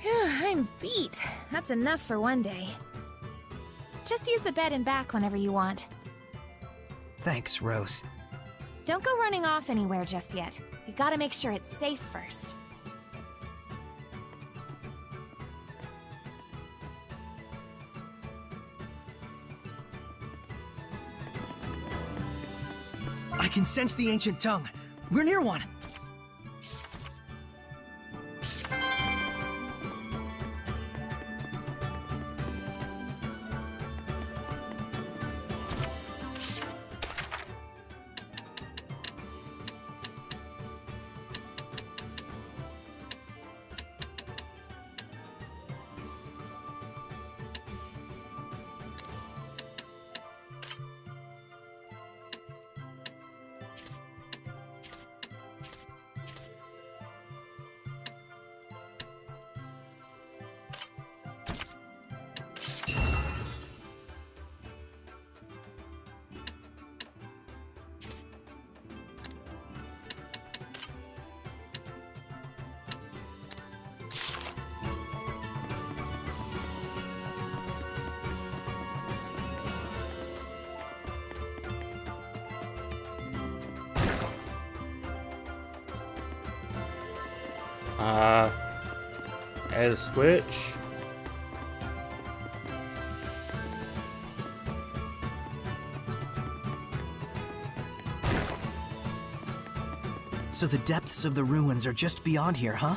Phew, I'm beat. That's enough for one day. Just use the bed and back whenever you want. Thanks, Rose. Don't go running off anywhere just yet. You gotta make sure it's safe first. I can sense the ancient tongue. We're near one. Add a switch. So the depths of the ruins are just beyond here, huh?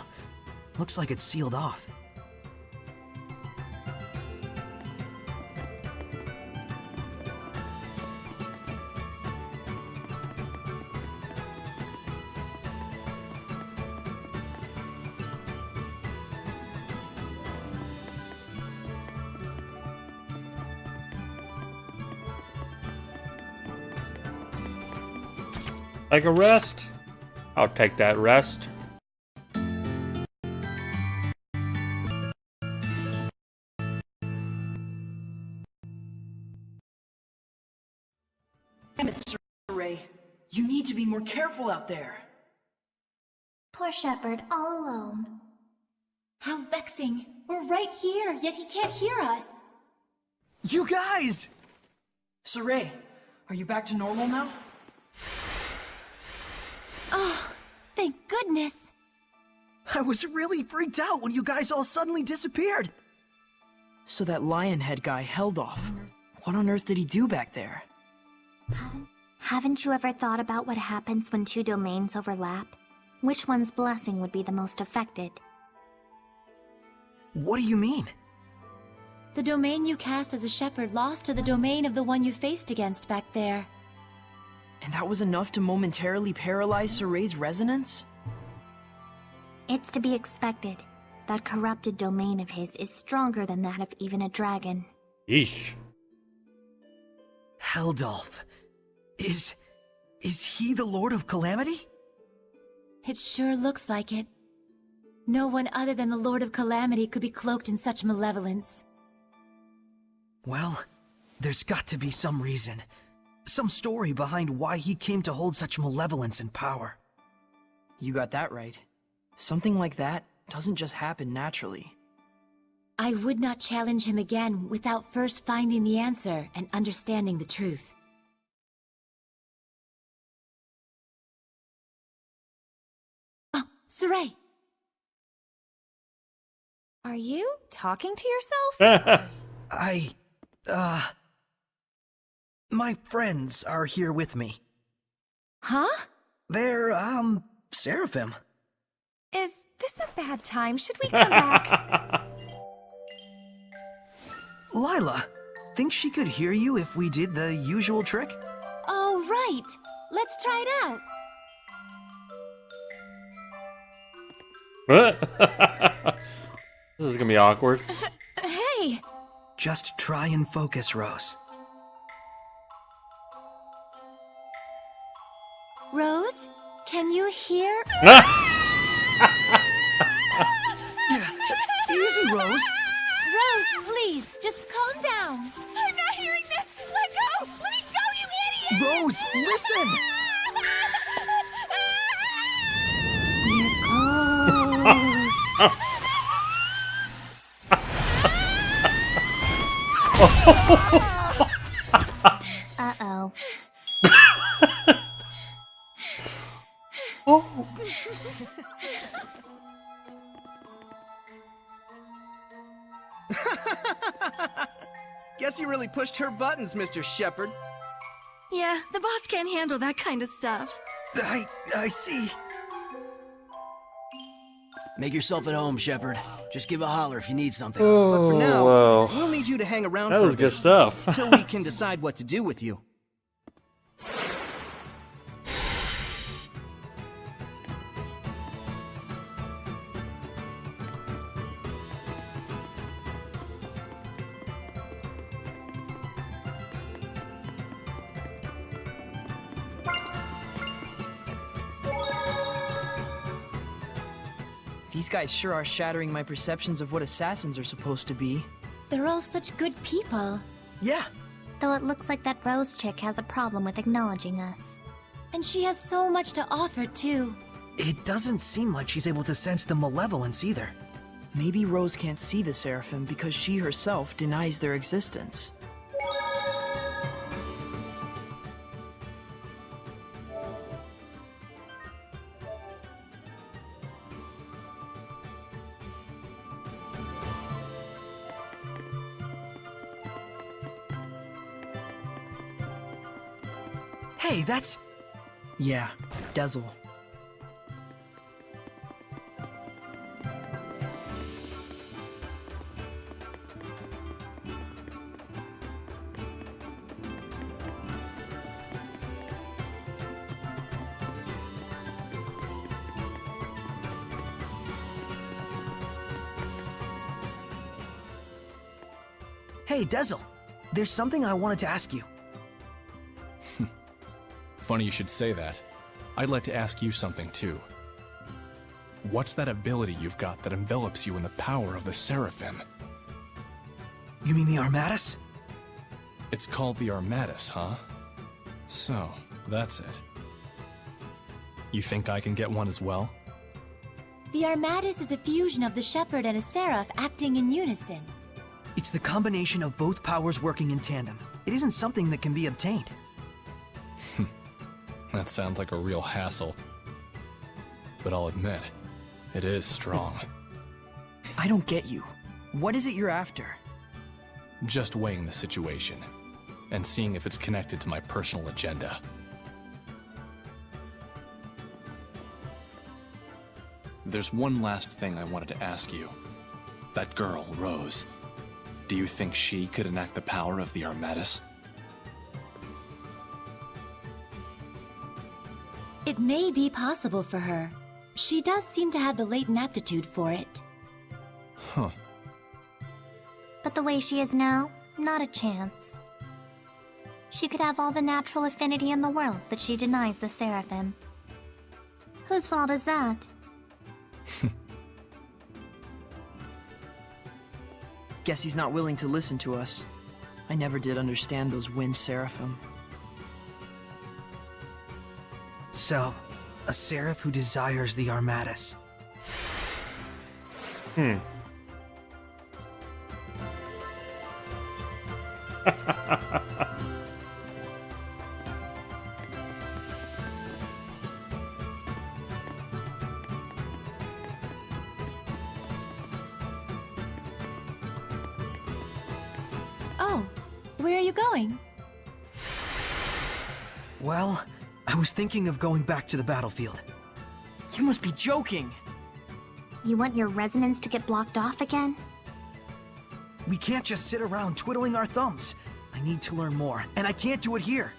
Looks like it's sealed off. Like a rest? I'll take that rest. Damn it, Ray. You need to be more careful out there. Poor shepherd, all alone. How vexing. We're right here, yet he can't hear us. You guys! Ray, are you back to normal now? Oh, thank goodness. I was really freaked out when you guys all suddenly disappeared. So that lion head guy held off. What on earth did he do back there? Haven't you ever thought about what happens when two domains overlap? Which one's blessing would be the most affected? What do you mean? The domain you cast as a shepherd lost to the domain of the one you faced against back there. And that was enough to momentarily paralyze Ray's resonance? It's to be expected. That corrupted domain of his is stronger than that of even a dragon. Yeesh. Heldolf. Is he the Lord of Calamity? It sure looks like it. No one other than the Lord of Calamity could be cloaked in such malevolence. Well, there's got to be some reason. Some story behind why he came to hold such malevolence and power. You got that right. Something like that doesn't just happen naturally. I would not challenge him again without first finding the answer and understanding the truth. Oh, Saray! Are you talking to yourself? My friends are here with me. Huh? They're, seraphim. Is this a bad time? Should we come back? Lila, think she could hear you if we did the usual trick? Oh, right! Let's try it out! This is gonna be awkward. Hey! Just try and focus, Rose. Rose, can you hear? Easy, Rose. Rose, please, just calm down. I'm not hearing this! Let go! Let me go, you idiot! Rose, listen! We're close. Uh-oh. Oh. Guess you really pushed her buttons, Mr. Shepard. Yeah, the boss can't handle that kind of stuff. I see. Make yourself at home, Shepard. Just give a holler if you need something. But for now, well, we'll need you to hang around that for was a good bit stuff. until we can decide what to do with you. These guys sure are shattering my perceptions of what assassins are supposed to be. They're all such good people. Yeah, Though it looks like that Rose chick has a problem with acknowledging us. And she has so much to offer, too. it doesn't seem like she's able to sense the malevolence either. Maybe Rose can't see the Seraphim because she herself denies their existence. Hey, that's... Yeah, Dezel. Hey, Dezel. There's something I wanted to ask you. Funny you should say that. I'd like to ask you something too. What's that ability you've got that envelops you in the power of the Seraphim? You mean the Armatus? It's called the Armatus, huh? So, that's it. You think I can get one as well? The Armatus is a fusion of the Shepherd and a Seraph acting in unison. It's the combination of both powers working in tandem. It isn't something that can be obtained. That sounds like a real hassle. But I'll admit, it is strong. I don't get you. What is it you're after? Just weighing the situation, and seeing if it's connected to my personal agenda. There's one last thing I wanted to ask you. That girl, Rose, do you think she could enact the power of the Armatus? It may be possible for her. She does seem to have the latent aptitude for it. Huh. But the way she is now, not a chance. She could have all the natural affinity in the world, but she denies the Seraphim. Whose fault is that? Guess he's not willing to listen to us. I never did understand those wind Seraphim. So, a seraph who desires the Armatus. Oh, where are you going? Well, I was thinking of going back to the battlefield. You must be joking! You want your resonance to get blocked off again? We can't just sit around twiddling our thumbs. I need to learn more, and I can't do it here.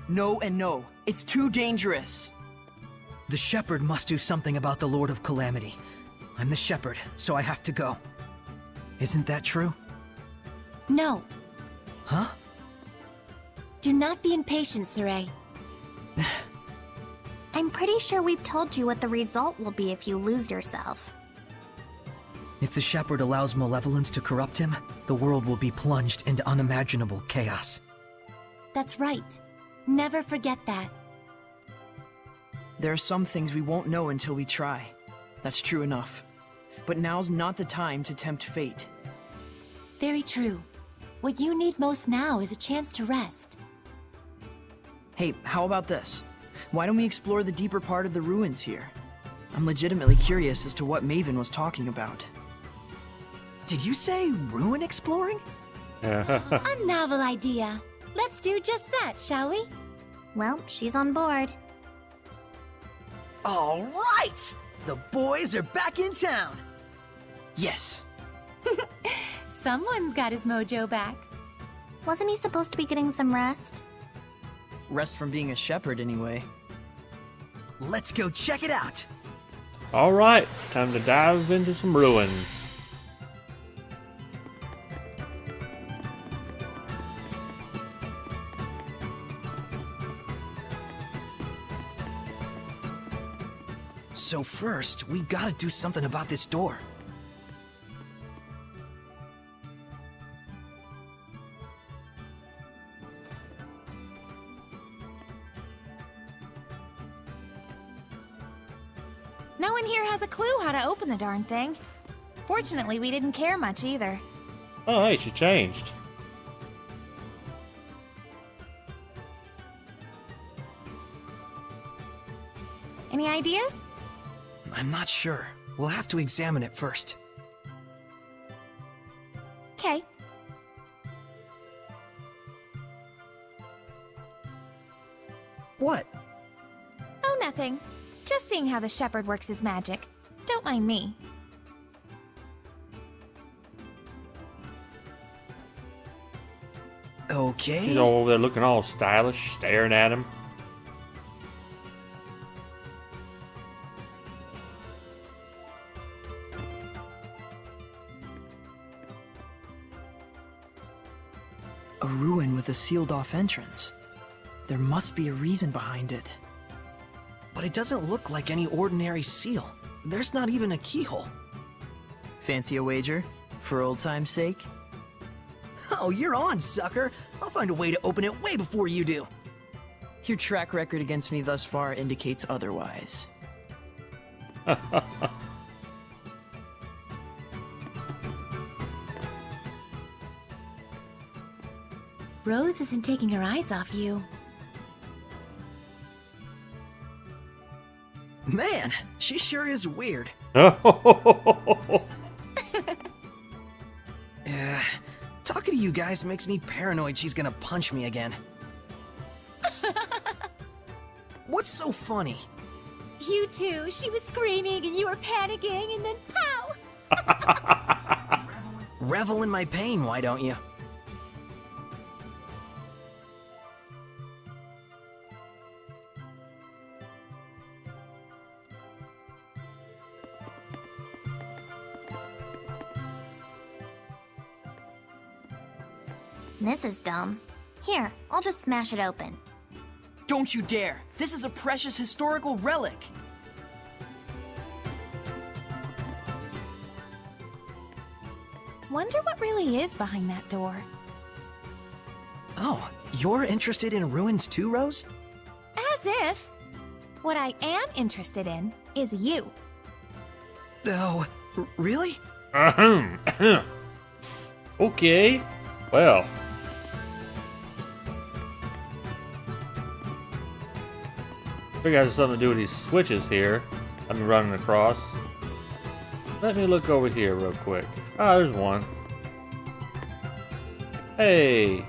No and no. It's too dangerous. The Shepherd must do something about the Lord of Calamity. I'm the Shepherd, so I have to go. Isn't that true? No. Huh? Do not be impatient, Saray. I'm pretty sure we've told you what the result will be if you lose yourself. If the Shepherd allows malevolence to corrupt him, the world will be plunged into unimaginable chaos. That's right. Never forget that. There are some things we won't know until we try. That's true enough. But now's not the time to tempt fate. Very true. What you need most now is a chance to rest. Hey, how about this? Why don't we explore the deeper part of the ruins here? I'm legitimately curious as to what Maven was talking about. Did you say ruin exploring? A novel idea. Let's do just that, shall we? Well, she's on board. All right! The boys are back in town! Yes! Someone's got his mojo back. Wasn't he supposed to be getting some rest? Rest from being a shepherd, anyway. Let's go check it out! Alright, time to dive into some ruins. So first, we gotta do something about this door. No one here has a clue how to open the darn thing. Fortunately, we didn't care much either. Oh, hey, she changed. Any ideas? I'm not sure. We'll have to examine it first. Okay. What? Oh, nothing. Just seeing how the shepherd works his magic. Don't mind me. Okay. He's all over there looking all stylish, staring at him. A ruin with a sealed-off entrance. There must be a reason behind it. But it doesn't look like any ordinary seal. There's not even a keyhole. Fancy a wager? For old time's sake? Oh, you're on, sucker! I'll find a way to open it way before you do. Your track record against me thus far indicates otherwise. Rose isn't taking her eyes off you. Man, she sure is weird. Talking to you guys makes me paranoid she's gonna punch me again. What's so funny? You too. She was screaming and you were panicking and then pow! Revel in my pain, why don't you? This is dumb. Here, I'll just smash it open. Don't you dare! This is a precious historical relic! Wonder what really is behind that door. Oh, you're interested in ruins too, Rose? As if. What I am interested in is you. Oh, really? Ahem. Okay. Well. We got something to do with these switches here. I'm running across. Let me look over here real quick. Ah, there's one. Hey.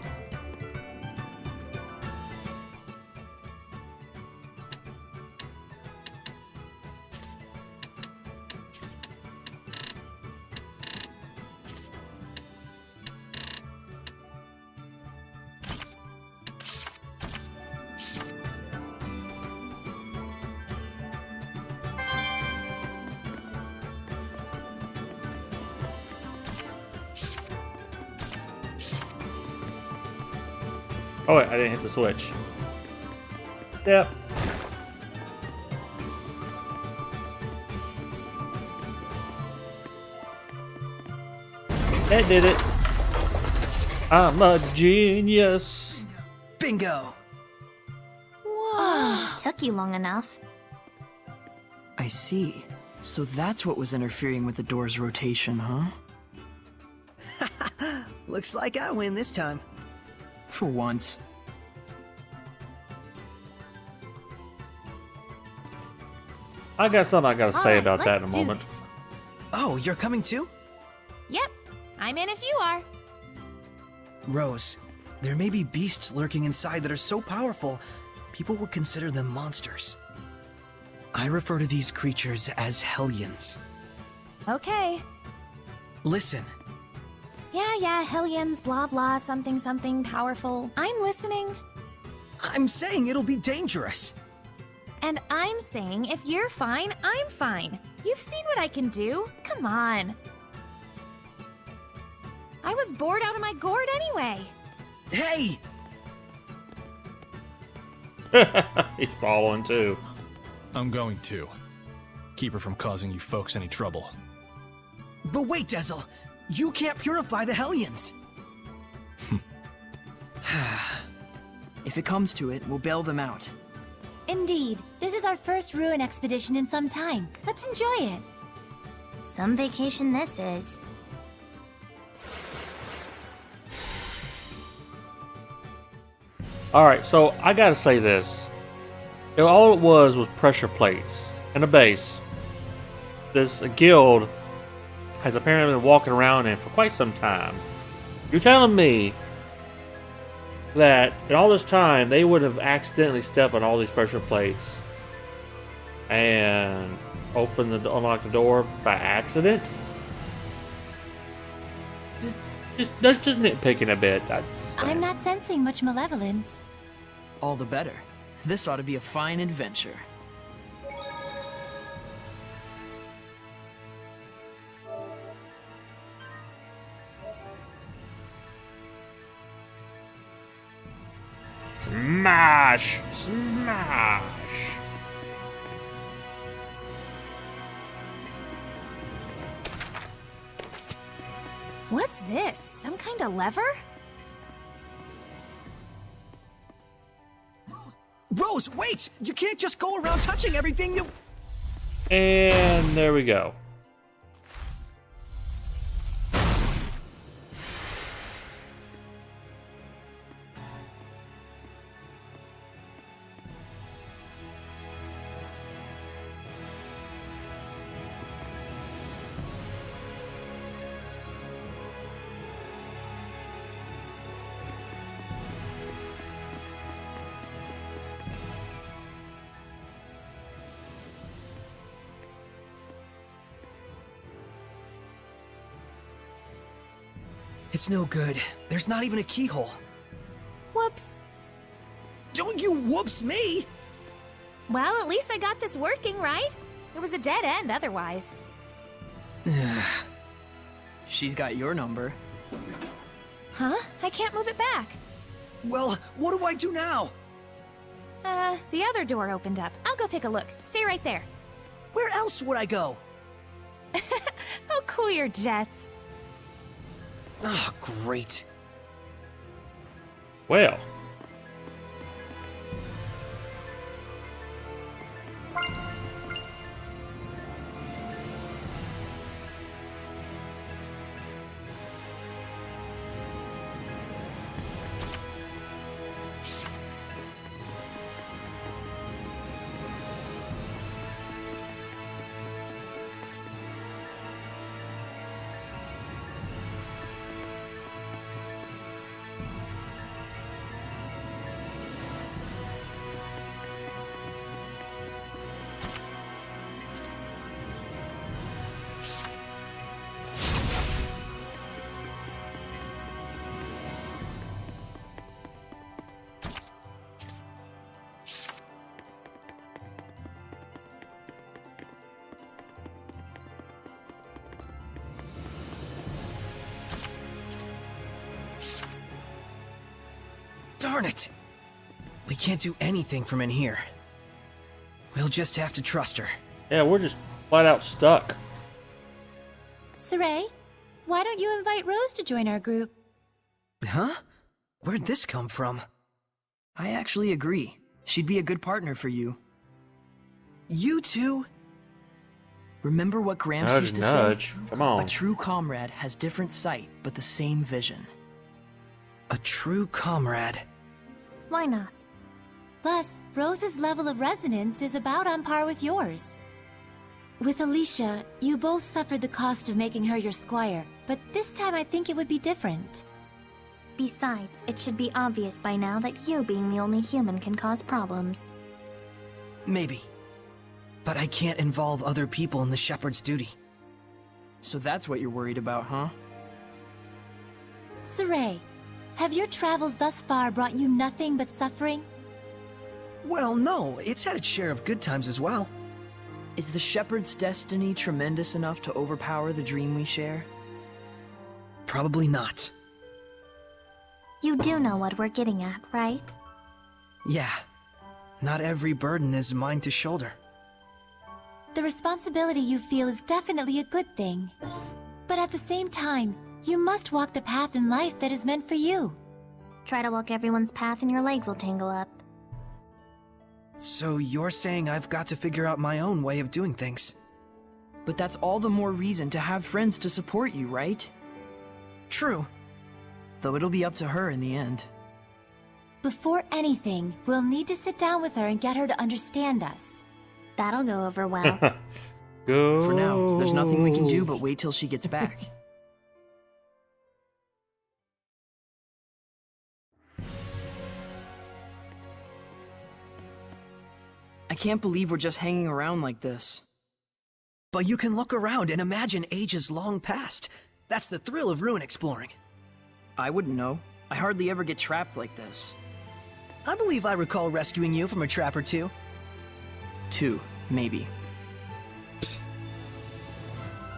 Oh wait, I didn't hit the switch. Yep. That did it. I'm a genius. Bingo! Whoa. Took you long enough. I see. So that's what was interfering with the door's rotation, huh? Looks like I win this time. For once. I got something I gotta say Alright, about that in a let's do moment. this. Oh, you're coming too? Yep, I'm in if you are. Rose, there may be beasts lurking inside that are so powerful, people would consider them monsters. I refer to these creatures as Hellions. Okay. Listen, Yeah, Hellions, blah blah, something something powerful. I'm listening. I'm saying it'll be dangerous. And I'm saying if you're fine, I'm fine. You've seen what I can do. Come on. I was bored out of my gourd anyway. Hey! He's following too. I'm going to. Keep her from causing you folks any trouble. But wait, Dezel, you can't purify the Hellions. If it comes to it, we'll bail them out. Indeed, this is our first ruin expedition in some time. Let's enjoy it. Some vacation this is. Alright, so I gotta say this. All it was pressure plates and a base. This guild has apparently been walking around in for quite some time. You're telling me that in all this time they would have accidentally stepped on all these pressure plates and unlocked the door by accident? Just nitpicking a bit. I'm not sensing much malevolence. All the better. This ought to be a fine adventure. Smash! Smash! What's this? Some kind of lever? Rose, wait! You can't just go around touching everything you... And there we go. It's no good. There's not even a keyhole. Whoops. Don't you whoops me! Well, at least I got this working, right? It was a dead end otherwise. She's got your number. Huh? I can't move it back. Well, what do I do now? The other door opened up. I'll go take a look. Stay right there. Where else would I go? Oh, cool your jets. Ah, great. Well. Darn it! We can't do anything from in here. We'll just have to trust her. Yeah, we're just flat out stuck. Saray, why don't you invite Rose to join our group? Huh? Where'd this come from? I actually agree. She'd be a good partner for you. You two? Remember what Gramps Nudge, used to nudge. say? Come on. A true comrade has different sight, but the same vision. A true comrade. Why not? Plus, Rose's level of resonance is about on par with yours. With Alicia, you both suffered the cost of making her your squire, but this time I think it would be different. Besides, it should be obvious by now that you being the only human can cause problems. Maybe. But I can't involve other people in the shepherd's duty. So that's what you're worried about, huh? Saray, have your travels thus far brought you nothing but suffering? Well, no, it's had its share of good times as well. Is the shepherd's destiny tremendous enough to overpower the dream we share? Probably not. You do know what we're getting at, right? Yeah. Not every burden is mine to shoulder. The responsibility you feel is definitely a good thing. But at the same time, you must walk the path in life that is meant for you. Try to walk everyone's path and your legs will tangle up. So you're saying I've got to figure out my own way of doing things? But that's all the more reason to have friends to support you, right? True. Though it'll be up to her in the end. Before anything, we'll need to sit down with her and get her to understand us. That'll go over well. Go. For now, there's nothing we can do but wait till she gets back. I can't believe we're just hanging around like this. But you can look around and imagine ages long past. That's the thrill of ruin exploring. I wouldn't know. I hardly ever get trapped like this. I believe I recall rescuing you from a trap or two. 2, maybe.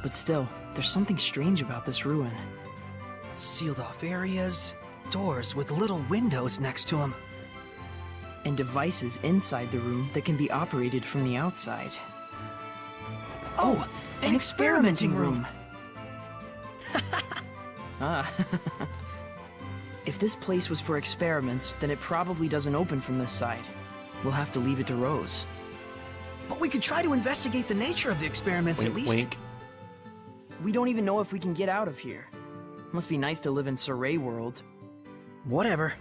But still, there's something strange about this ruin. Sealed off areas, doors with little windows next to them. And devices inside the room that can be operated from the outside. Oh, an experimenting room! Ah. If this place was for experiments, then it probably doesn't open from this side. We'll have to leave it to Rose. But we could try to investigate the nature of the experiments Wink, at least. wink. We don't even know if we can get out of here. Must be nice to live in Saray world. Whatever.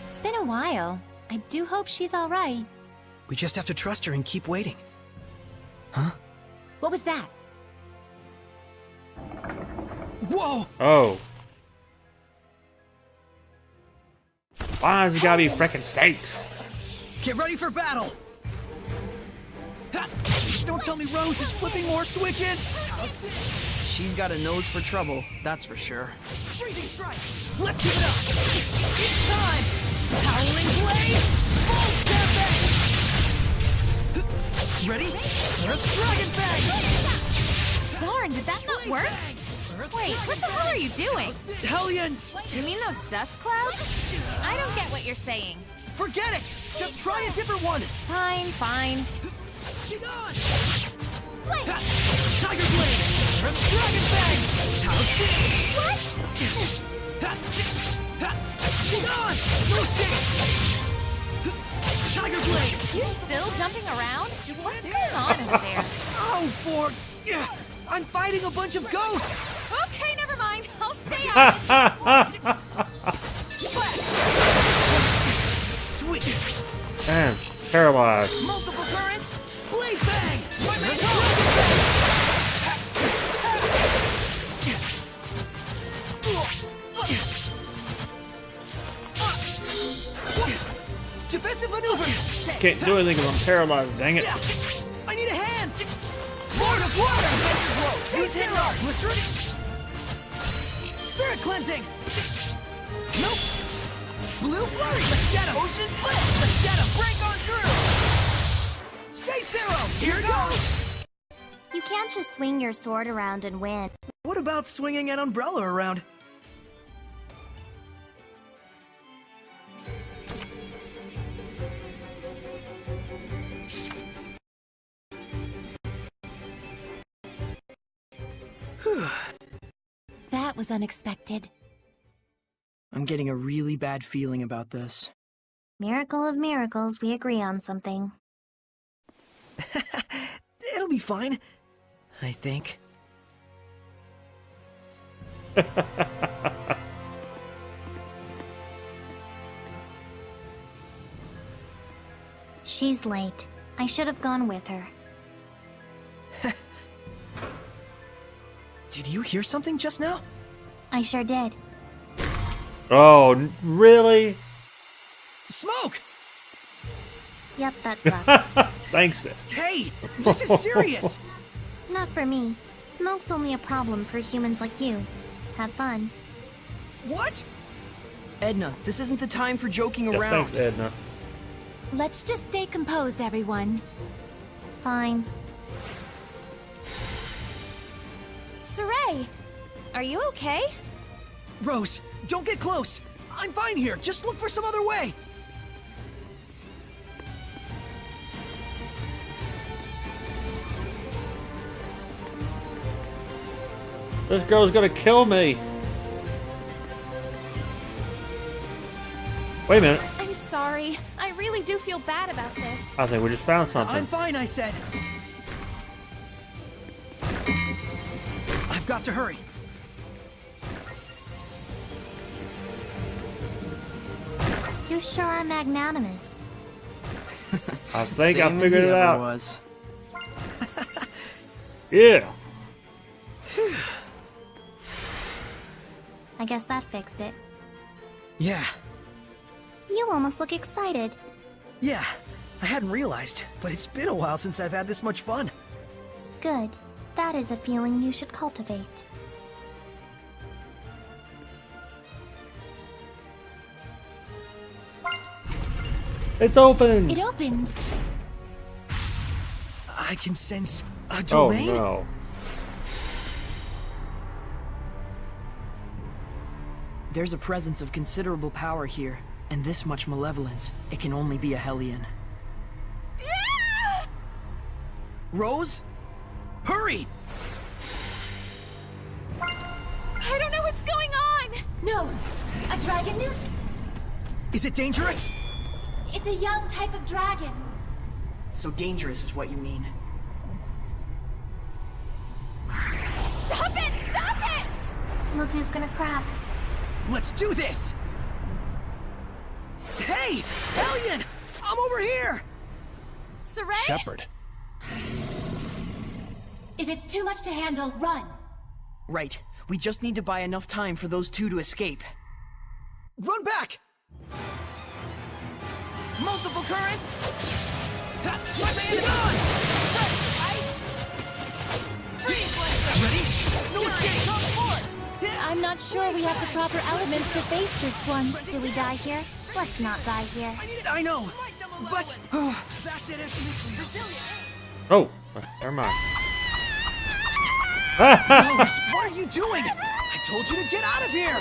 It's been a while. I do hope she's alright. We just have to trust her and keep waiting. Huh? What was that? Whoa! Oh. Why has it gotta be frickin' steaks? Get ready for battle! Ha! Don't tell me Rose is flipping more switches! She's got a nose for trouble, that's for sure. Freezing strike! Let's give it up! It's time! Howling blade! Full tempest! Ready? Earth Dragon Bang! Darn, did that not work? Wait, what the hell are you doing? Hellions! You mean those dust clouds? I don't get what you're saying. Forget it! Just try a different one! Fine, fine. Get on! Wait, Ha! Tiger Blade! Earth Dragon Bang! How's this? what? Ha! Ha! Get on! No stick! Tiger Blade! You still jumping around? What's going on over there? Oh, for... Yeah, I'm fighting a bunch of ghosts! Okay, never mind. I'll stay out. Sweet! Man, paralyzed. Multiple currents! Blade Bang! My man Dragon Bang! Defensive maneuver! Can't do anything because I'm paralyzed, dang it. I need a hand! Lord of Water! Use hit rock, Blister! Spirit cleansing! Nope! Blue flurry! Let's get him! Ocean flip! Let's get him! Break on through! Say zero! Here goes! You can't just swing your sword around and win. What about swinging an umbrella around? That was unexpected. I'm getting a really bad feeling about this. Miracle of miracles, we agree on something. It'll be fine. I think. She's late. I should have gone with her. Did you hear something just now? I sure did. Oh, really? Smoke! Yep, that sucks. Thanks. Hey, this is serious! Not for me. Smoke's only a problem for humans like you. Have fun. What? Edna, this isn't the time for joking Yeah, around. thanks, Edna. Let's just stay composed, everyone. Fine. Saray, are you okay? Rose, don't get close! I'm fine here, just look for some other way! This girl's gonna kill me. Wait a minute. I'm sorry. I really do feel bad about this. I think we just found something. I'm fine, I said. I've got to hurry. You sure are magnanimous. I think I Same as figured he it ever out. was. Yeah. I guess that fixed it. Yeah, You almost look excited. yeah. I hadn't realized, but it's been a while since I've had this much fun. Good. That is a feeling you should cultivate. It's open. It opened. I can sense a Oh domain? no. There's a presence of considerable power here, and this much malevolence. It can only be a Hellion. Rose? Hurry! I don't know what's going on! No, a dragon newt. Is it dangerous? It's a young type of dragon. So dangerous is what you mean. Stop it! Stop it! Look who's gonna crack. Let's do this! Hey! Hellion! I'm over here! Saray? Shepard. If it's too much to handle, run. Right. We just need to buy enough time for those two to escape. Run back! Multiple currents. Ha! My man is on. Freeze blast. Ready? No escape. Come forth. I'm not sure we have the proper elements to face this one. Do we die here? Let's not die here. I know, but that did it. Oh, never mind. Rose, what are you doing? I told you to get out of here.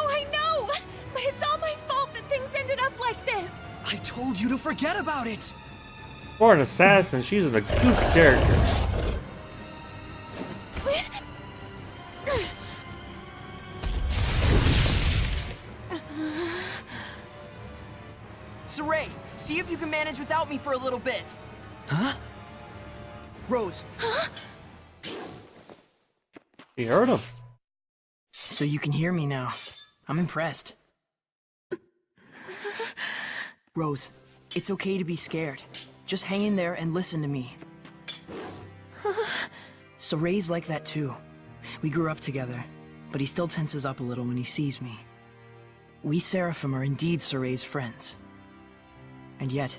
I know! But it's all my fault that things ended up like this. I told you to forget about it. For an assassin, she's a goofy character. Saray, see if you can manage without me for a little bit. Huh? Rose, He heard him. so you can hear me now. I'm impressed. Rose, it's okay to be scared. Just hang in there and listen to me. Saray's like that too. We grew up together, but he still tenses up a little when he sees me. We Seraphim are indeed Saray's friends. And yet,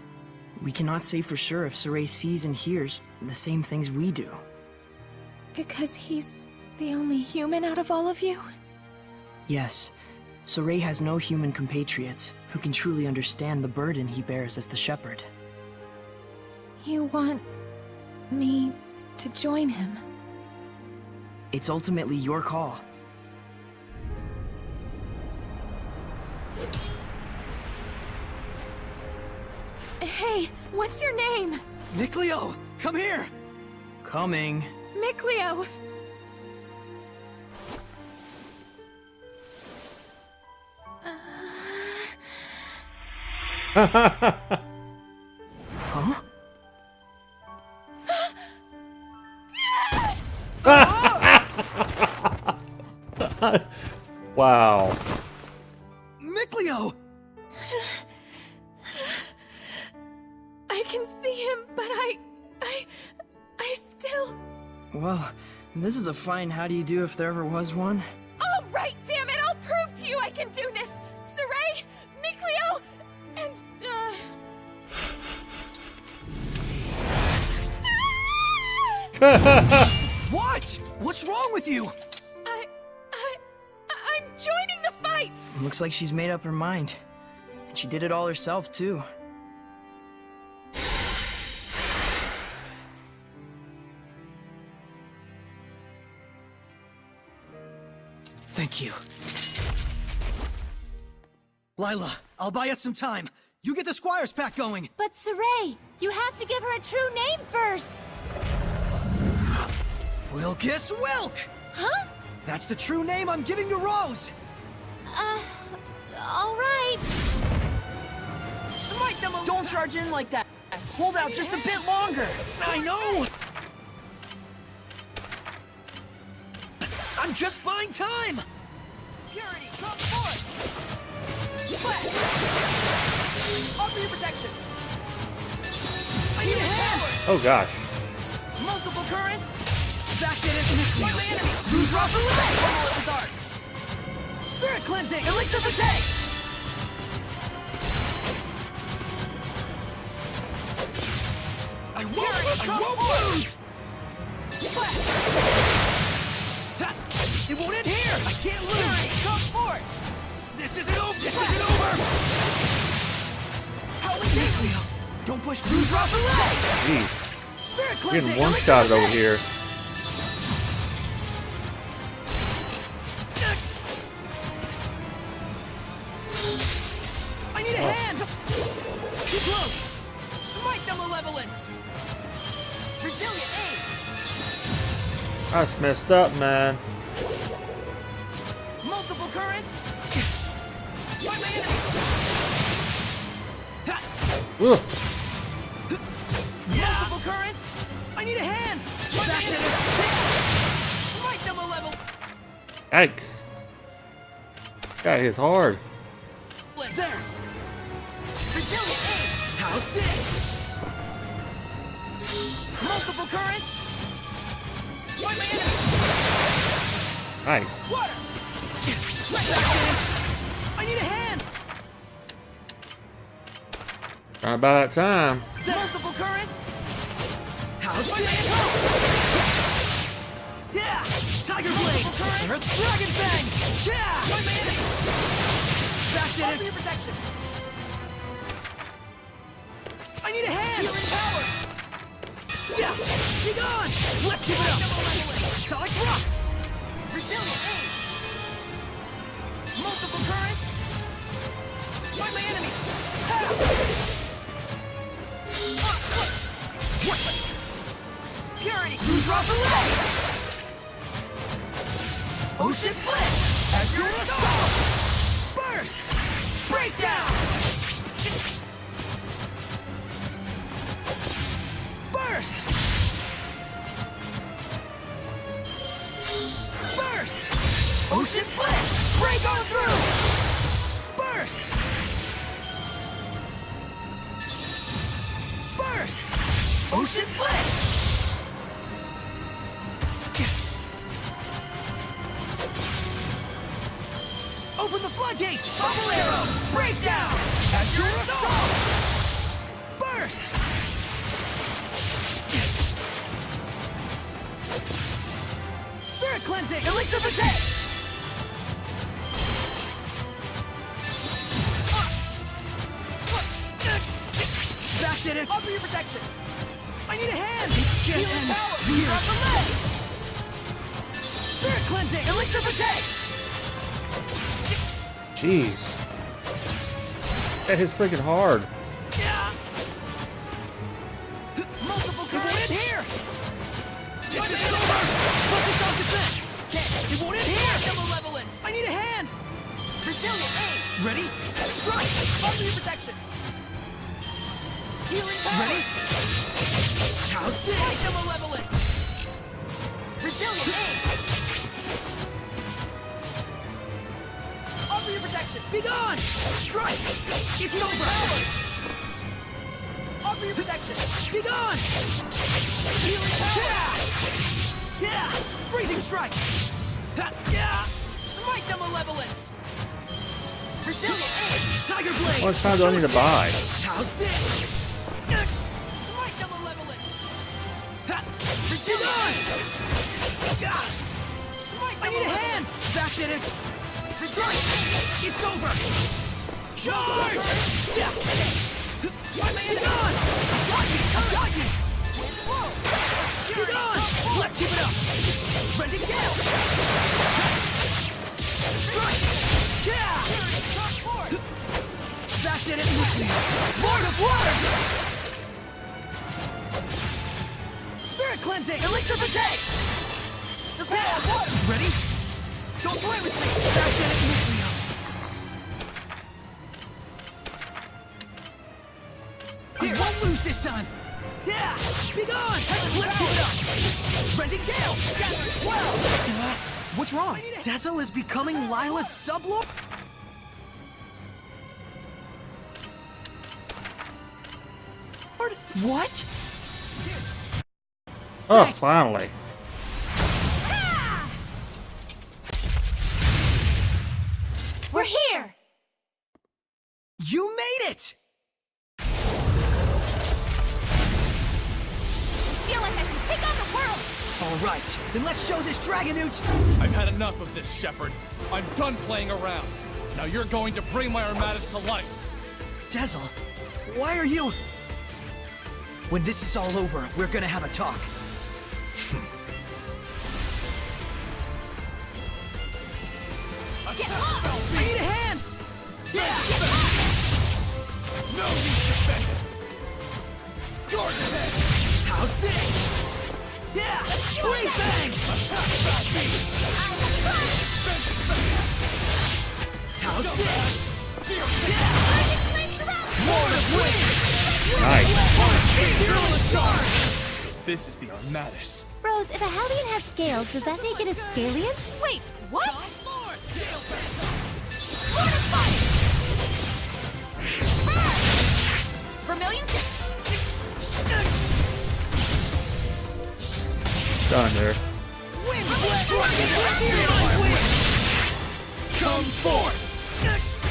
we cannot say for sure if Saray sees and hears the same things we do. Because he's the only human out of all of you? Yes, Saray has no human compatriots who can truly understand the burden he bears as the shepherd. You want me to join him? It's ultimately your call. Hey, what's your name? Nicleo, come here. Coming. Micleo. Huh? Wow. Miclio! I can see him, but I still... Well, this is a fine how do you do if there ever was one. Oh, right, damn it! I'll prove to you I can do this! Saray, Miclio, and, What? What's wrong with you? I'm joining the fight! Looks like she's made up her mind. And she did it all herself, too. Thank you. Lila, I'll buy us some time. You get the Squires pack going. But Saray, you have to give her a true name first. Wilkis Wilk! Huh? That's the true name I'm giving to Rose! All right. Smite them! Don't charge in like that! Hold out just a bit longer! I know! I'm just buying time! Purity, come forth! Splash! Offer your protection! I need a hand! Oh gosh. Multiple currents! That did it! Fight my enemy! Lose rock away! Pummel it with darts! Spirit cleansing! Elixir for take! I won't lose! Splash! Ha! It won't end here! I can't lose! Come forth! This isn't over! This isn't over! How we do? Don't push Lose rock away! Jeez. Spirit We're cleansing! getting one Elixir shot for over take! here. I need a hand! Too close! Smite the malevolence! Resilient aim! That's messed up, man. Multiple currents! Fight my enemy! Ha! Ugh. Multiple currents! I need a hand! Fight my enemy! Smite the malevolence! Yikes. That is hard. There! Resilient aim! How's this? Multiple currents! Fight my enemy! Nice. Water! That did it! I need a hand! Right about that time. Multiple currents! How's my enemy? Yeah! Tiger Blade! Earth Dragon Bang! Yeah! Fight my enemy! That did it! Your protection! I need a hand! Healing power! Yeah! Be gone! Let's keep it up! Sonic Thrust! Resilient aim! Multiple currents! Fight my enemy! Worthless! Purity! Lose rock away! Ocean Blitz! As your assault! Burst! Breakdown! Burst! Burst! Ocean Blitz! Break on through! Burst! Burst! Ocean Blitz! Open the floodgates! Bubble arrow! Breakdown! As your assault! Burst! Spirit cleansing! Elixir for take! That did it! Offer your protection! I need a hand! Healing power! Use off the leg! Spirit cleansing! Elixir for take! Jeez. That is freaking hard. Yeah. Multiple currents here! This isn't over! Focus on defense! It won't end here! The malevolence! I need a hand! Resilient aim! Ready? Strike! Offer your protection! Healing power! Ready? How's this? Fight the malevolence! Resilient aim! Be gone! Strike! It's over! Offer your protection! Be gone! Healing power! Yeah! Freezing strike! Ha! Yeah! Smite the malevolence! Brazilian ace! Tiger blade! How much time do I need to buy? How's this? Smite the malevolence! Ha! Brazilian! Smite the I need a hand! That did it! Strike! It's over! Charge! Yeah! My man, be gone! I got you! Whoa! Be gone! Let's keep it up! Ready, gale! Strike! Yeah! That did it! Lord of Water! Spirit cleansing! Elixir for day! Prepare! Ready? Don't play with me! That did it! I won't lose this time! Yeah! Be gone! Let's keep it up! Renting Gale! Well! What's wrong? Dazzle is becoming Lila's sublord? What? Oh, finally. We're here! You made it! Feel like I can take on the world! All right, then let's show this Dragonute! I've had enough of this, Shepard. I'm done playing around. Now you're going to bring my Armadas to life. Dazzle, why are you... When this is all over, we're gonna have a talk. Get off! I need a hand! Yeah! No need to defend it. Jordan head! How's this? Yeah! Blade bang! How's this? Yeah! Lord of Wind! Nice. So this is the Armadas. Rose, if a Hellion has scales, does that make it a Scalian? Wait, what? Vermilion? Done there. Come forth!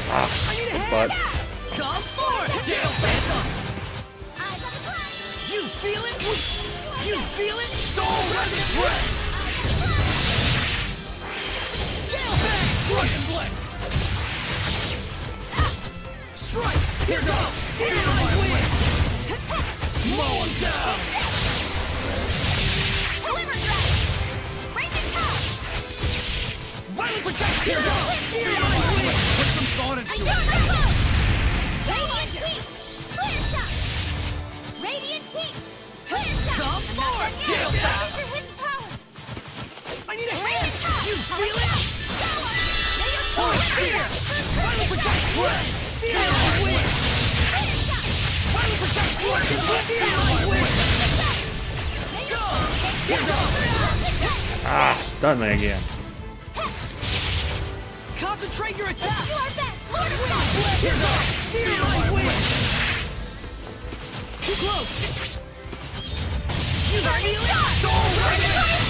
Ah, I need a but hand! Come forth! Gale Phantom! You feel it? You feel it? Soul Resonant Breath! Gale Bang! Dragon Blade! Strike! Here goes! Feel my wings! Mow him down! Deliver Drag! Raging Top! Violent Protection! Here goes! Feel my wings! Put some thought into it. Radiant Heat! Clear Shot! Radiant Heat! Clear Shot! Come forth! Gale Bang! Use your hidden power! I need a hand! Raging Top! You feel it? Torch Spear! Violent Protection! Feel my wings! Violent Protection! Feel my wings! Go! Here goes! ah, done me again. Concentrate your attack! Do our best! Lord of Wind! Here goes! Feel my wings! Too close! You feel it? Soul Resonance!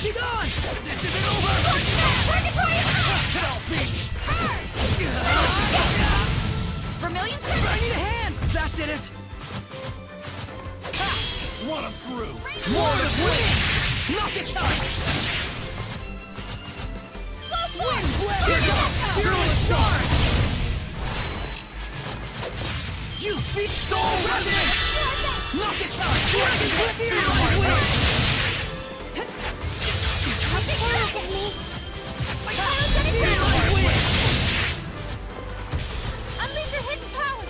Be gone! This isn't over! Purgatory! Help me! Vermilion? I need a hand! That did it! Run him through. Lord of Wind! Not this time! Wind Blade! Here goes! Fearless Charge! You feet Soul Resonance! Not this time! Dragon Whip! Feel my wings! Feel my wings! Unleash your hidden power!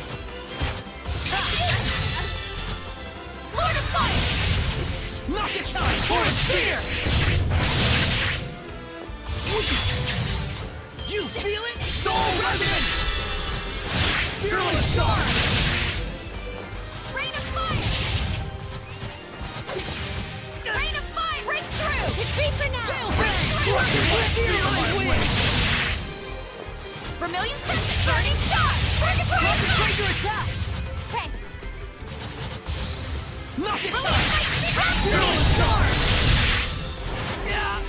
Lord of Fire! Not this time! Torrent Spear! You feel it? Soul Resonance! Fearless Charge! Rain of Fire! Rain of Fire! Break through! Retreat for now! Gale Bang! Dragon Whip! Feel my wings! Vermilion Crescent! Burning Shot! Purgatory Concentrate Shot! your attacks! Okay. Not this Release time! my secret Fearless charge! Yeah!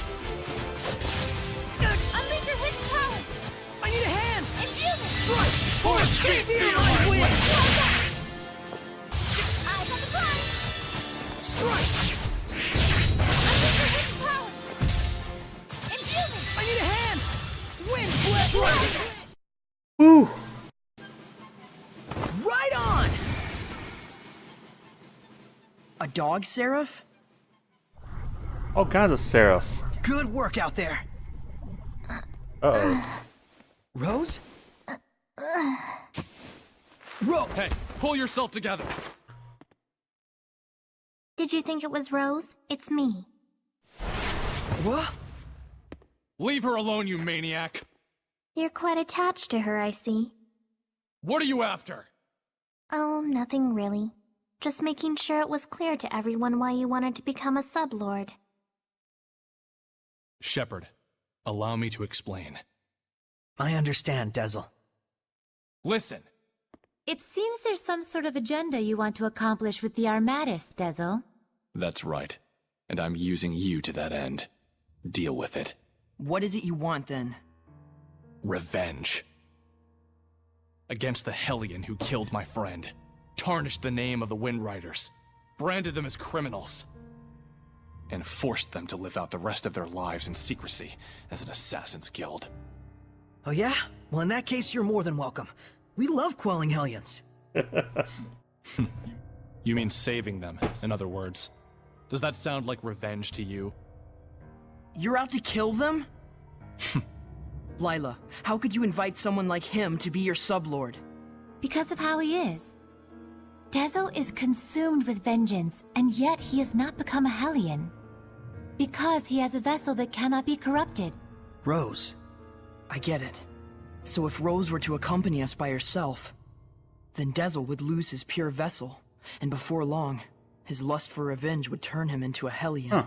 Unleash your hidden power! I need a hand! Infuse it! Strike! Torch! Feel my wind! Eyes on the prize! Strike! Unleash your hidden power! Infuse it! I need a hand! Wind blast! Strike! Woo! Right on! A dog, Seraph? All kinds of Seraph. Good work out there. Uh-oh. Rose? Hey, pull yourself together. Did you think it was Rose? It's me. What? Leave her alone, you maniac. You're quite attached to her, I see. What are you after? Oh, nothing really. Just making sure it was clear to everyone why you wanted to become a sublord. Shepard, allow me to explain. I understand, Dezel. Listen, It seems there's some sort of agenda you want to accomplish with the Armatis, Dezel. that's right. And I'm using you to that end. Deal with it. What is it you want, then? Revenge. Against the Hellion who killed my friend, tarnished the name of the Wind Riders, branded them as criminals, and forced them to live out the rest of their lives in secrecy as an assassin's guild. Oh yeah? Well, in that case, you're more than welcome. We love quelling Hellions. You mean saving them, in other words. Does that sound like revenge to you? You're out to kill them? Lila, how could you invite someone like him to be your sublord? Because of how he is. Dezel is consumed with vengeance, and yet he has not become a Hellion. Because he has a vessel that cannot be corrupted. Rose. I get it. So if Rose were to accompany us by herself, then Dezel would lose his pure vessel, and before long, his lust for revenge would turn him into a Hellion.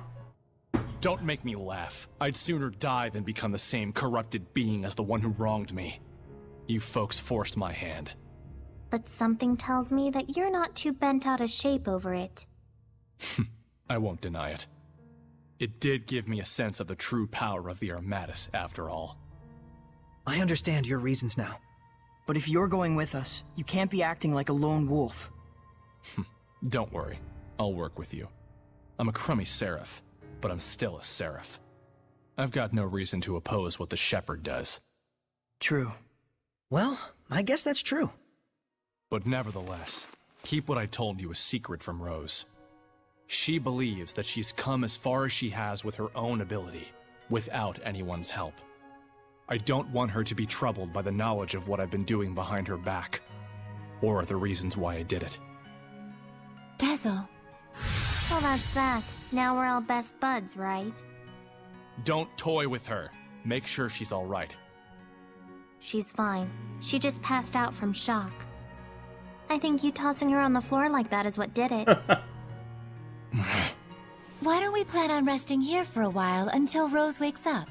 Don't make me laugh. I'd sooner die than become the same corrupted being as the one who wronged me. You folks forced my hand. But something tells me that you're not too bent out of shape over it. I won't deny it. It did give me a sense of the true power of the Armatis, after all. I understand your reasons now. But if you're going with us, you can't be acting like a lone wolf. Don't worry. I'll work with you. I'm a crummy seraph, but I'm still a seraph. I've got no reason to oppose what the Shepherd does. True. Well, I guess that's true. But nevertheless, keep what I told you a secret from Rose. She believes that she's come as far as she has with her own ability, without anyone's help. I don't want her to be troubled by the knowledge of what I've been doing behind her back, or the reasons why I did it. Dezel. Well, that's that. Now we're all best buds, right? Don't toy with her. Make sure she's all right. She's fine. She just passed out from shock. I think you tossing her on the floor like that is what did it. Why don't we plan on resting here for a while until Rose wakes up?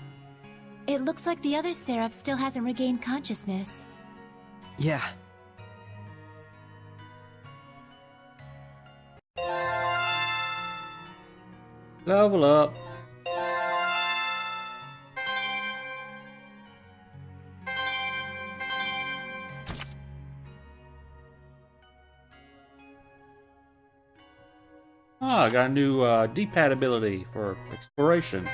It looks like the other Seraph still hasn't regained consciousness. Yeah. Level up. Ah, I got a new D-pad ability for exploration.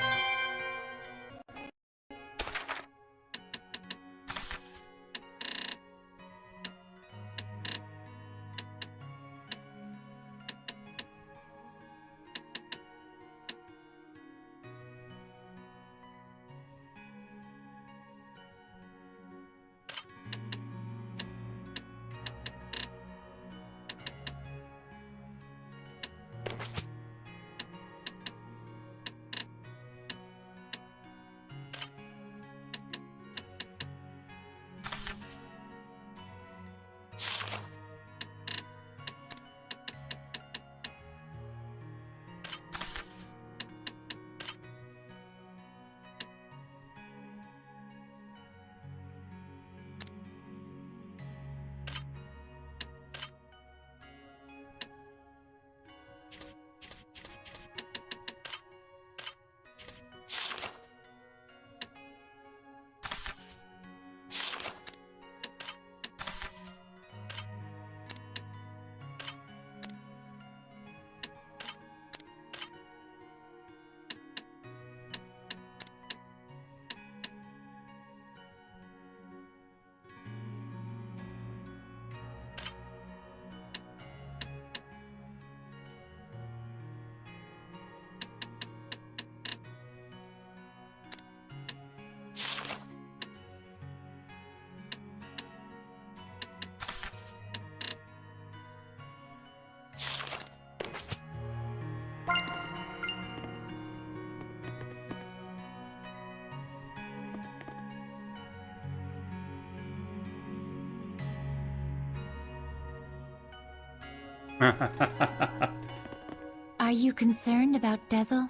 Are you concerned about Dezel?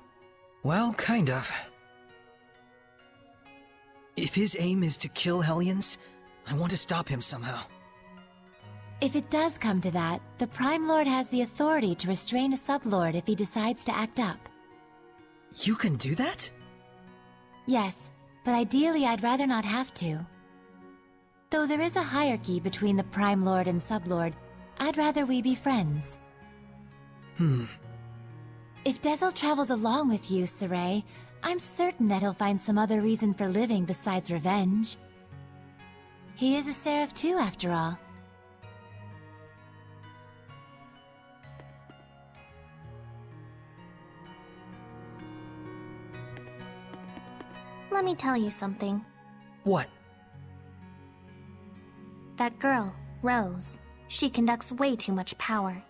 Well, kind of. If his aim is to kill Hellions, I want to stop him somehow. If it does come to that, the Prime Lord has the authority to restrain a Sublord if he decides to act up. You can do that? Yes, but ideally I'd rather not have to. Though there is a hierarchy between the Prime Lord and Sublord, I'd rather we be friends. If Dezel travels along with you, Saray, I'm certain that he'll find some other reason for living besides revenge. He is a Seraph too, after all. Let me tell you something. What? That girl, Rose, she conducts way too much power.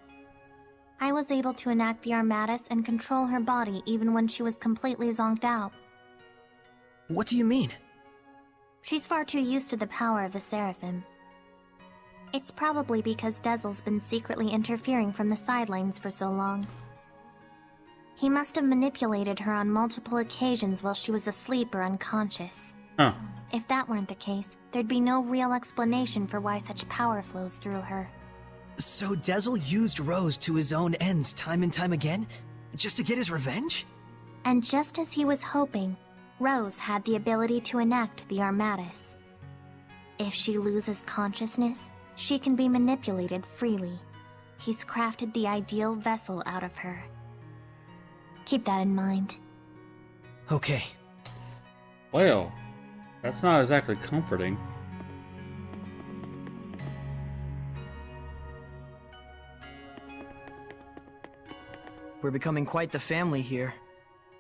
I was able to enact the Armatus and control her body even when she was completely zonked out. What do you mean? She's far too used to the power of the Seraphim. It's probably because Dezel's been secretly interfering from the sidelines for so long. He must have manipulated her on multiple occasions while she was asleep or unconscious. Huh. If that weren't the case, there'd be no real explanation for why such power flows through her. So Dezel used Rose to his own ends time and time again? Just to get his revenge? And just as he was hoping, Rose had the ability to enact the Armatus. If she loses consciousness, she can be manipulated freely. He's crafted the ideal vessel out of her. Keep that in mind. Okay. Well, that's not exactly comforting. We're becoming quite the family here.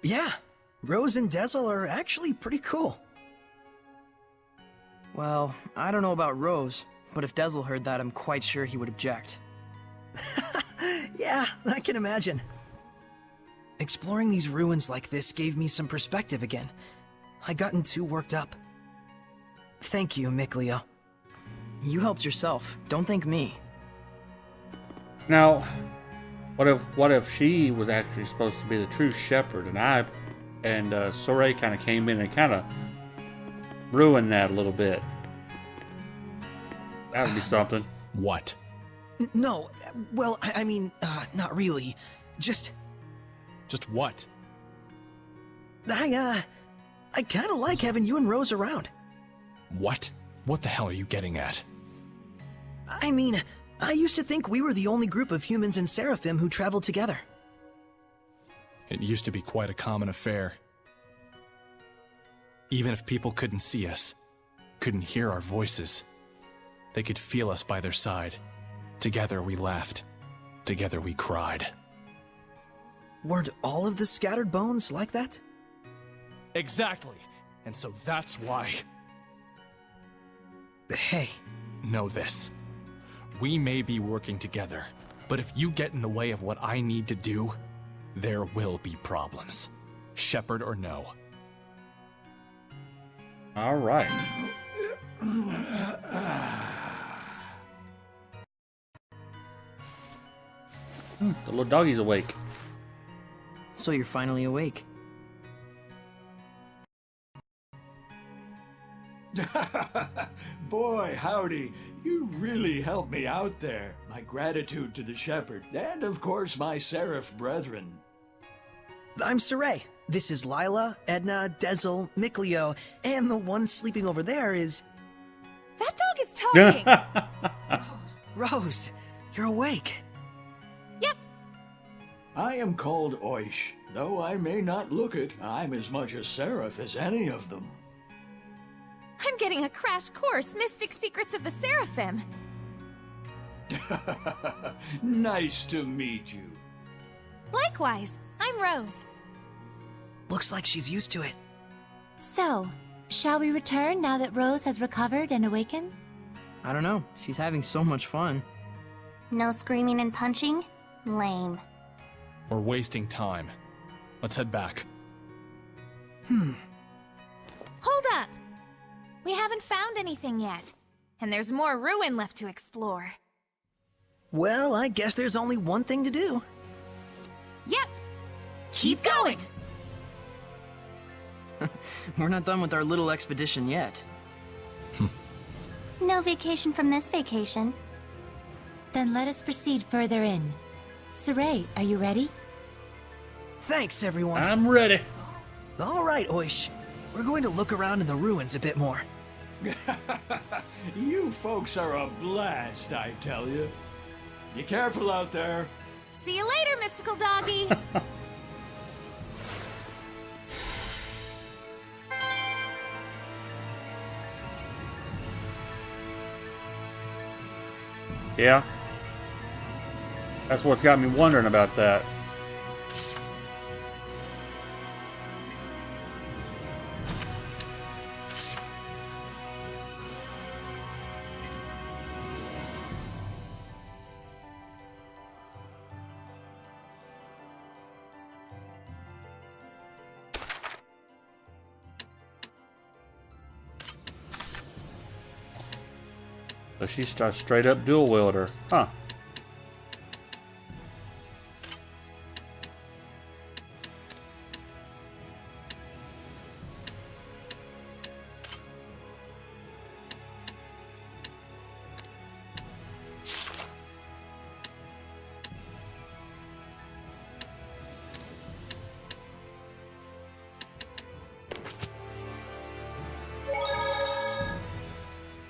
Yeah, Rose and Dezel are actually pretty cool. Well, I don't know about Rose, but if Dezel heard that, I'm quite sure he would object. Yeah, I can imagine. Exploring these ruins like this gave me some perspective again. I gotten too worked up. Thank you, Mikleo. You helped yourself. Don't thank me. Now, what if she was actually supposed to be the true shepherd, and Soray kind of came in and kind of ruined that a little bit? That would be something. What? No, well, I mean, not really. Just what? I kind of like having you and Rose around. What? What the hell are you getting at? I mean, I used to think we were the only group of humans and Seraphim who traveled together. It used to be quite a common affair. Even if people couldn't see us, couldn't hear our voices, they could feel us by their side. Together we laughed. Together we cried. Weren't all of the scattered bones like that? Exactly. And so that's why. Hey. Know this. We may be working together, but if you get in the way of what I need to do, there will be problems. Shepherd or no. All right. The little doggy's awake. So you're finally awake. Boy, howdy. You really helped me out there. My gratitude to the shepherd, and of course my seraph brethren. I'm Saray. This is Lila, Edna, Dezel, Mikleo, and the one sleeping over there is... That dog is talking! Rose, you're awake. Yep. I am called Oish. Though I may not look it, I'm as much a seraph as any of them. I'm getting a crash course, Mystic Secrets of the Seraphim. Nice to meet you. Likewise, I'm Rose. Looks like she's used to it. So, shall we return now that Rose has recovered and awakened? I don't know. She's having so much fun. No screaming and punching? Lame. We're wasting time. Let's head back. Hold up! We haven't found anything yet, and there's more ruin left to explore. Well, I guess there's only one thing to do. Yep. Keep going! We're not done with our little expedition yet. No vacation from this vacation. Then let us proceed further in. Saray, are you ready? Thanks, everyone. I'm ready. All right, Oish. We're going to look around in the ruins a bit more. You folks are a blast, I tell you. Be careful out there. See you later, mystical doggy. Yeah. That's what's got me wondering about that. So she's a straight up dual wielder. Huh.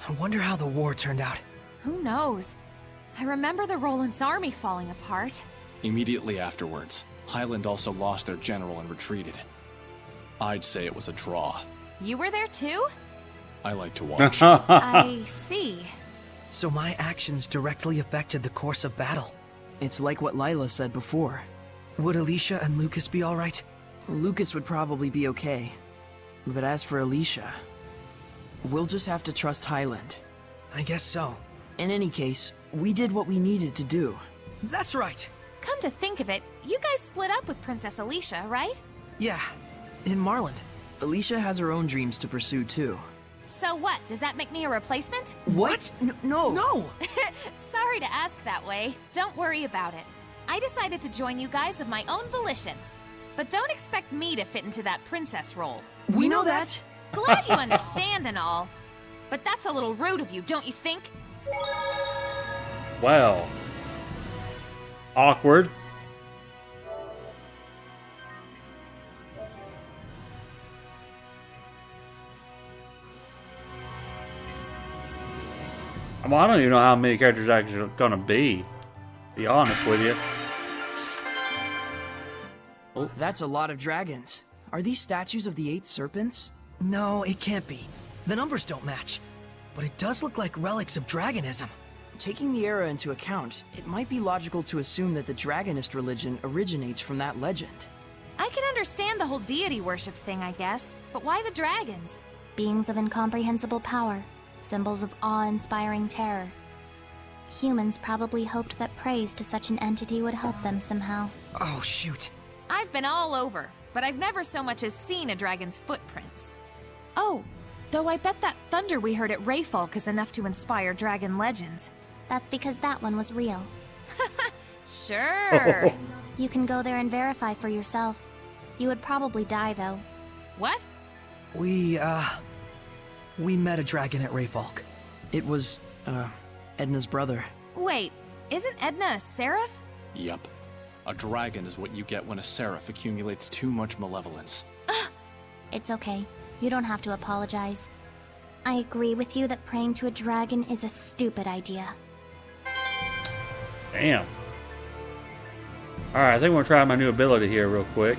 I wonder how the war turned out. Who knows? I remember the Roland's army falling apart. Immediately afterwards, Highland also lost their general and retreated. I'd say it was a draw. You were there too? I like to watch. I see. So my actions directly affected the course of battle. It's like what Lila said before. Would Alicia and Lucas be alright? Lucas would probably be okay. But as for Alicia, we'll just have to trust Highland. I guess so. In any case, we did what we needed to do. That's right. Come to think of it, you guys split up with Princess Alicia, right? Yeah, in Marland. Alicia has her own dreams to pursue too. So what, does that make me a replacement? What? No! No! Sorry to ask that way. Don't worry about it. I decided to join you guys of my own volition. But don't expect me to fit into that princess role. We know that! Glad you understand and all. But that's a little rude of you, don't you think? Well. Awkward. I don't even know how many characters actually are gonna be honest with you. Oh. That's a lot of dragons. Are these statues of the 8 serpents? No, it can't be. The numbers don't match. But it does look like relics of dragonism. Taking the era into account, it might be logical to assume that the Dragonist religion originates from that legend. I can understand the whole deity worship thing, I guess. But why the dragons? Beings of incomprehensible power, symbols of awe-inspiring terror. Humans probably hoped that praise to such an entity would help them somehow. Oh, shoot. I've been all over, but I've never so much as seen a dragon's footprints. Oh, though I bet that thunder we heard at Rayfalk is enough to inspire dragon legends. That's because that one was real. Sure. You can go there and verify for yourself. You would probably die, though. What? We met a dragon at Rayfalk. It was, Edna's brother. Wait, isn't Edna a seraph? Yup. A dragon is what you get when a seraph accumulates too much malevolence. It's okay. You don't have to apologize. I agree with you that praying to a dragon is a stupid idea. Damn. Alright, I think we're gonna try my new ability here real quick.